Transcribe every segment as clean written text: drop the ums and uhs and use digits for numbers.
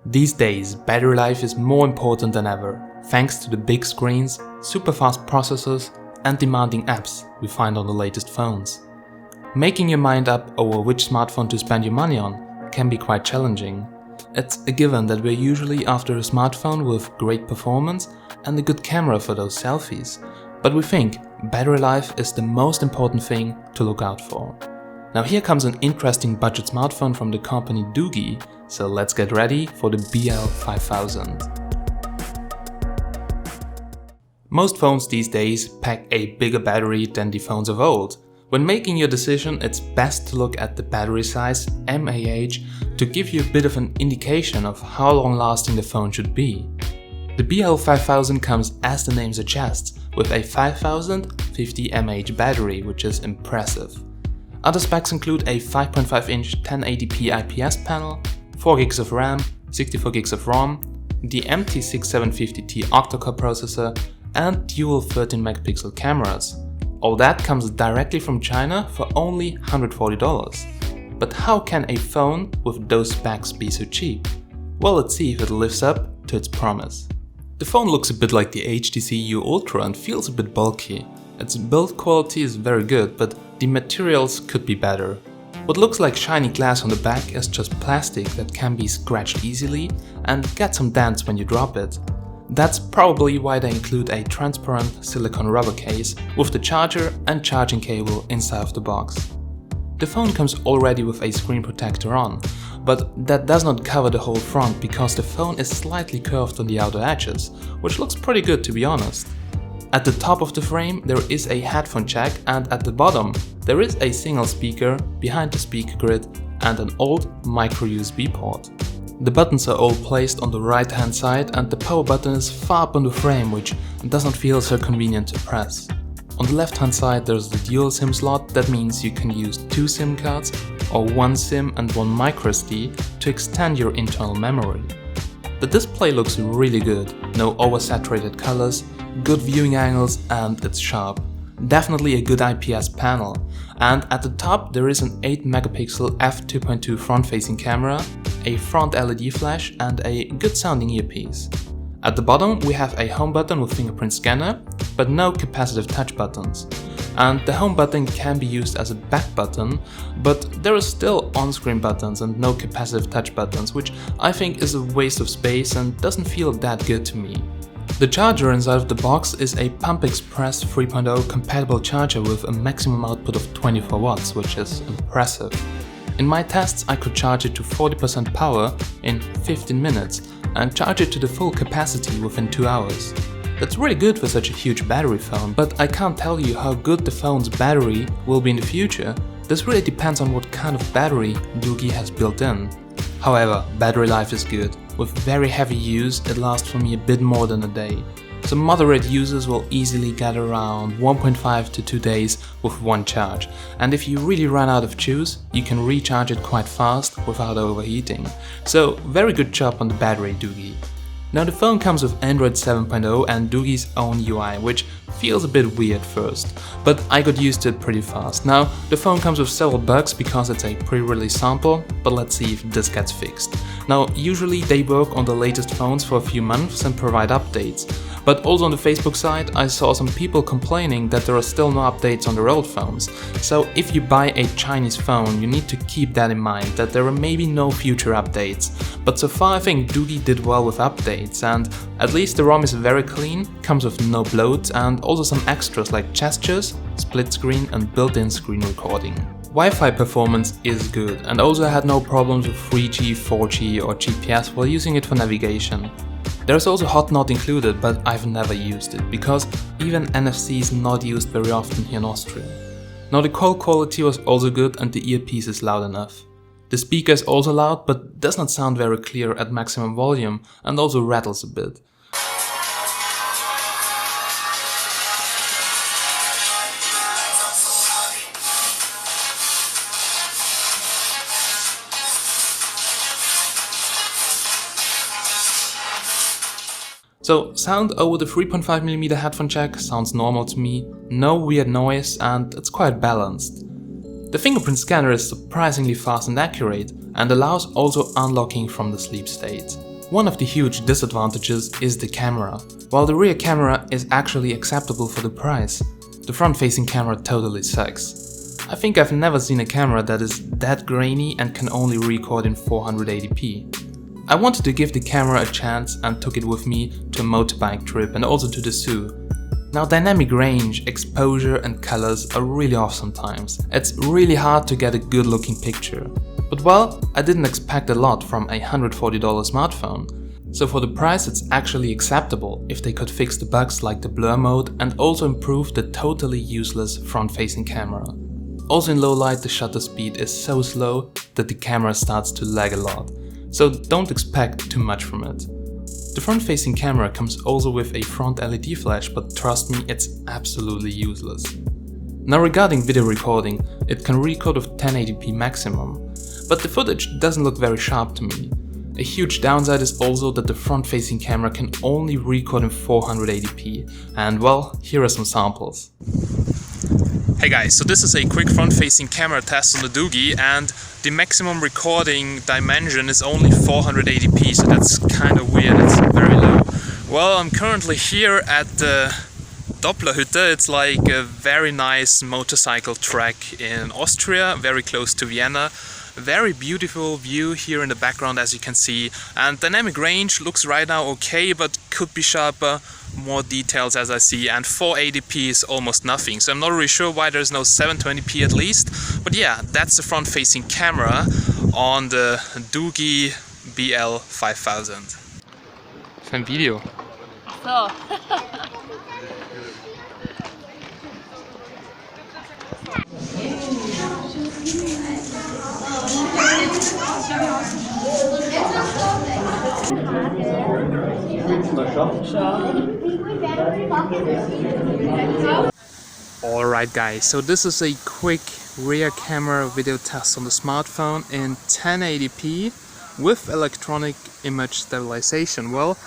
These days, battery life is more important than ever, thanks to the big screens, super fast processors and demanding apps we find on the latest phones. Making your mind up over which smartphone to spend your money on can be quite challenging. It's a given that we're usually after a smartphone with great performance and a good camera for those selfies, but we think battery life is the most important thing to look out for. Now here comes an interesting budget smartphone from the company Doogee, so let's get ready for the BL5000. Most phones these days pack a bigger battery than the phones of old. When making your decision, it's best to look at the battery size, mAh, to give you a bit of an indication of how long lasting the phone should be. The BL5000 comes, as the name suggests, with a 5050 mAh battery, which is impressive. Other specs include a 5.5-inch 1080p IPS panel, 4GB of RAM, 64GB of ROM, the MT6750T octa-core processor, and dual 13-megapixel cameras. All that comes directly from China for only $140. But how can a phone with those specs be so cheap? Well, let's see if it lives up to its promise. The phone looks a bit like the HTC U Ultra and feels a bit bulky. Its build quality is very good, but the materials could be better. What looks like shiny glass on the back is just plastic that can be scratched easily and get some dents when you drop it. That's probably why they include a transparent silicone rubber case with the charger and charging cable inside of the box. The phone comes already with a screen protector on, but that does not cover the whole front because the phone is slightly curved on the outer edges, which looks pretty good to be honest. At the top of the frame there is a headphone jack, and at the bottom there is a single speaker behind the speaker grid and an old micro USB port. The buttons are all placed on the right hand side and the power button is far up on the frame, which does not feel so convenient to press. On the left hand side there's the dual SIM slot. That means you can use 2 SIM cards or 1 SIM and 1 microSD to extend your internal memory. The display looks really good, no oversaturated colors, good viewing angles, and it's sharp. Definitely a good IPS panel. And at the top there is an 8-megapixel f2.2 front-facing camera, a front LED flash and a good sounding earpiece. At the bottom we have a home button with Fingerprint Scanner, but no capacitive touch buttons. And the home button can be used as a back button, but there are still on-screen buttons and no capacitive touch buttons, which I think is a waste of space and doesn't feel that good to me. The charger inside of the box is a Pump Express 3.0 compatible charger with a maximum output of 24 watts, which is impressive. In my tests I could charge it to 40% power in 15 minutes and charge it to the full capacity within 2 hours. That's really good for such a huge battery phone, but I can't tell you how good the phone's battery will be in the future. This really depends on what kind of battery Doogee has built in. However, battery life is good. With very heavy use, it lasts for me a bit more than a day. Some moderate users will easily get around 1.5 to 2 days with one charge, and if you really run out of juice, you can recharge it quite fast without overheating. So very good job on the battery, Doogee. Now the phone comes with Android 7.0 and Doogee's own UI, which feels a bit weird first, but I got used to it pretty fast. Now the phone comes with several bugs because it's a pre-release sample, but let's see if this gets fixed. Now usually they work on the latest phones for a few months and provide updates, but also on the Facebook side I saw some people complaining that there are still no updates on their old phones. So if you buy a Chinese phone, you need to keep that in mind, that there are maybe no future updates. But so far I think Doogee did well with updates, and at least the ROM is very clean, comes with no bloat, and also some extras like gestures, split screen and built-in screen recording. Wi-Fi performance is good, and also I had no problems with 3G, 4G or GPS while using it for navigation. There's also hot not included, but I've never used it, because even NFC is not used very often here in Austria. Now the call quality was also good and the earpiece is loud enough. The speaker is also loud, but does not sound very clear at maximum volume and also rattles a bit. So sound over the 3.5mm headphone jack sounds normal to me, no weird noise, and it's quite balanced. The fingerprint scanner is surprisingly fast and accurate and allows also unlocking from the sleep state. One of the huge disadvantages is the camera. While the rear camera is actually acceptable for the price, the front-facing camera totally sucks. I think I've never seen a camera that is that grainy and can only record in 480p. I wanted to give the camera a chance and took it with me to a motorbike trip and also to the zoo. Now, dynamic range, exposure and colors are really off sometimes. It's really hard to get a good looking picture. But well, I didn't expect a lot from a $140 smartphone. So for the price it's actually acceptable if they could fix the bugs like the blur mode and also improve the totally useless front-facing camera. Also in low light the shutter speed is so slow that the camera starts to lag a lot. So don't expect too much from it. The front-facing camera comes also with a front LED flash, but trust me, it's absolutely useless. Now regarding video recording, it can record with 1080p maximum, but the footage doesn't look very sharp to me. A huge downside is also that the front-facing camera can only record in 480p, and well, here are some samples. Hey guys, so this is a quick front-facing camera test on the Doogee, and the maximum recording dimension is only 480p, so that's kind of weird, it's very low. Well, I'm currently here at the Dopplerhütte. It's like a very nice motorcycle track in Austria, very close to Vienna. Very beautiful view here in the background, as you can see, and dynamic range looks right now okay, but could be sharper, more details as I see, and 480p is almost nothing, so I'm not really sure why there's no 720p at least. But yeah, that's the front-facing camera on the Doogee BL5000. Für ein Video. So. Alright guys, so this is a quick rear camera video test on the smartphone in 1080p with electronic image stabilization. Well,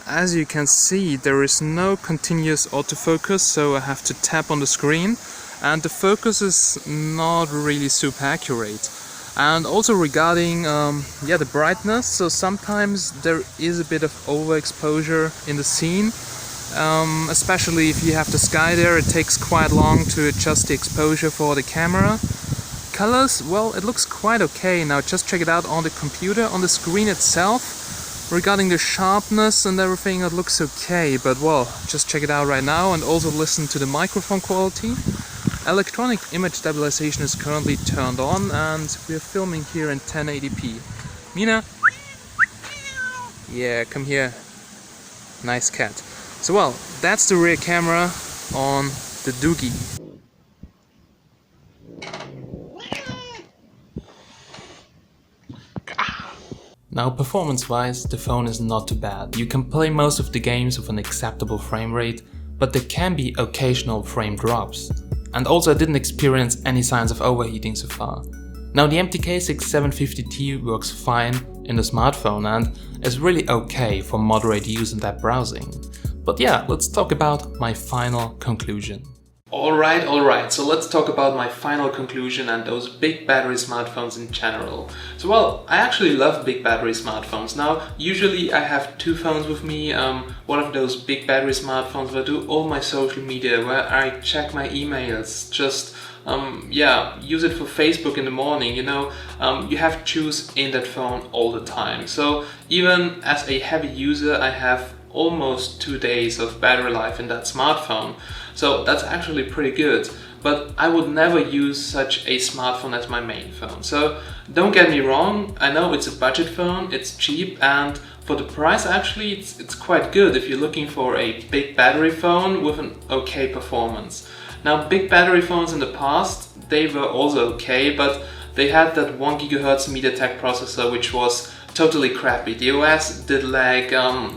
as you can see, there is no continuous autofocus, so I have to tap on the screen and the focus is not really super accurate. And also regarding the brightness, so sometimes there is a bit of overexposure in the scene, especially if you have the sky there. It takes quite long to adjust the exposure for the camera. Colors, well, it looks quite okay. Now just check it out on the computer, on the screen itself. Regarding the sharpness and everything, it looks okay, but well, just check it out right now and also listen to the microphone quality. Electronic image stabilization is currently turned on and we're filming here in 1080p. Mina? Yeah, come here. Nice cat. So well, that's the rear camera on the Doogee. Now performance-wise, the phone is not too bad. You can play most of the games with an acceptable frame rate, but there can be occasional frame drops. And also I didn't experience any signs of overheating so far. Now the MTK6750T works fine in the smartphone and is really okay for moderate use in web browsing. But yeah, let's talk about my final conclusion. Alright, so let's talk about my final conclusion and those big battery smartphones in general. So well, I actually love big battery smartphones. Now, usually I have two phones with me, one of those big battery smartphones where I do all my social media, where I check my emails, just use it for Facebook in the morning, you know. You have to choose in that phone all the time. So even as a heavy user, I have almost 2 days of battery life in that smartphone. So that's actually pretty good, but I would never use such a smartphone as my main phone. So don't get me wrong, I know it's a budget phone, it's cheap, and for the price actually it's quite good if you're looking for a big battery phone with an okay performance. Now big battery phones in the past, they were also okay, but they had that 1 GHz MediaTek processor which was totally crappy. The OS did lag,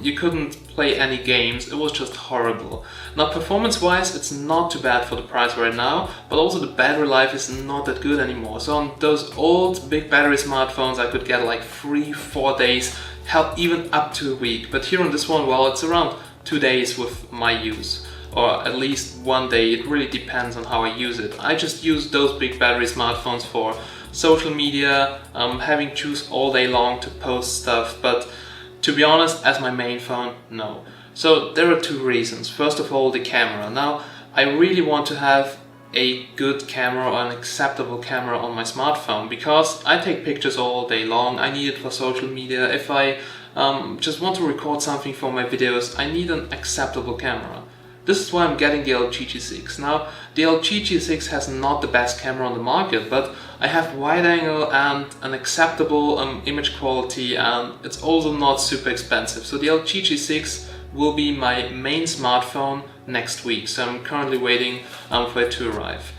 you couldn't play any games, it was just horrible. Now performance wise it's not too bad for the price right now, but also the battery life is not that good anymore. So on those old big battery smartphones I could get like 3-4 days, hell even up to a week. But here on this one, well, it's around 2 days with my use. Or at least 1 day, it really depends on how I use it. I just use those big battery smartphones for social media, having juice all day long to post stuff, but To be honest, as my main phone, no. So there are two reasons. First of all, the camera. Now, I really want to have a good camera or an acceptable camera on my smartphone because I take pictures all day long. I need it for social media. If I just want to record something for my videos, I need an acceptable camera. This is why I'm getting the LG G6. Now, the LG G6 has not the best camera on the market, but I have wide angle and an acceptable image quality, and it's also not super expensive. So the LG G6 will be my main smartphone next week. So I'm currently waiting for it to arrive.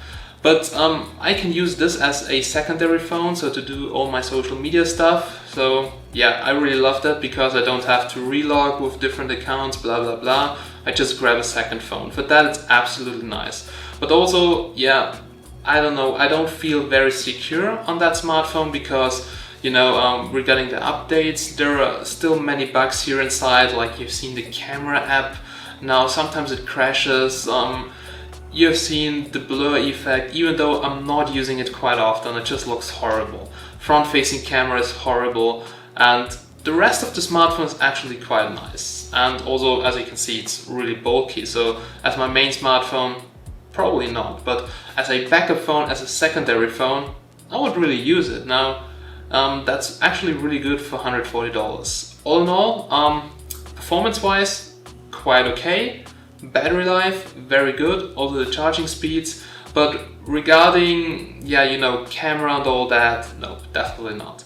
But I can use this as a secondary phone, so to do all my social media stuff. So yeah, I really love that because I don't have to relog with different accounts, blah blah blah. I just grab a second phone. For that, it's absolutely nice. But also, yeah, I don't know, I don't feel very secure on that smartphone because, you know, regarding the updates, there are still many bugs here inside. Like you've seen the camera app. Now sometimes it crashes. You've seen the blur effect, even though I'm not using it quite often, it just looks horrible. Front-facing camera is horrible, and the rest of the smartphone is actually quite nice. And also, as you can see, it's really bulky, so as my main smartphone, probably not. But as a backup phone, as a secondary phone, I would really use it. Now, that's actually really good for $140. All in all, performance-wise, quite okay. Battery life, very good, also the charging speeds, but regarding, yeah, you know, camera and all that, no, definitely not.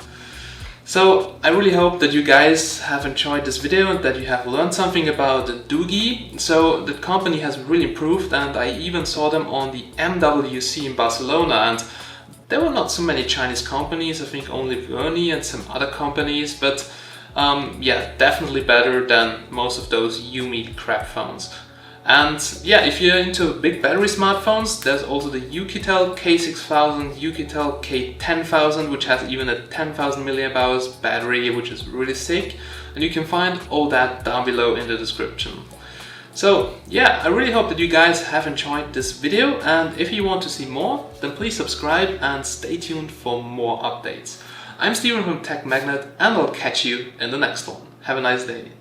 So I really hope that you guys have enjoyed this video and that you have learned something about Doogee. So the company has really improved, and I even saw them on the MWC in Barcelona, and there were not so many Chinese companies, I think only Verni and some other companies, but yeah, definitely better than most of those Yumi crap phones. And yeah, if you're into big battery smartphones, there's also the Ukitel K6000, Ukitel K10000, which has even a 10,000 mAh battery, which is really sick. And you can find all that down below in the description. So yeah, I really hope that you guys have enjoyed this video, and if you want to see more, then please subscribe and stay tuned for more updates. I'm Steven from TechMagnet, and I'll catch you in the next one. Have a nice day.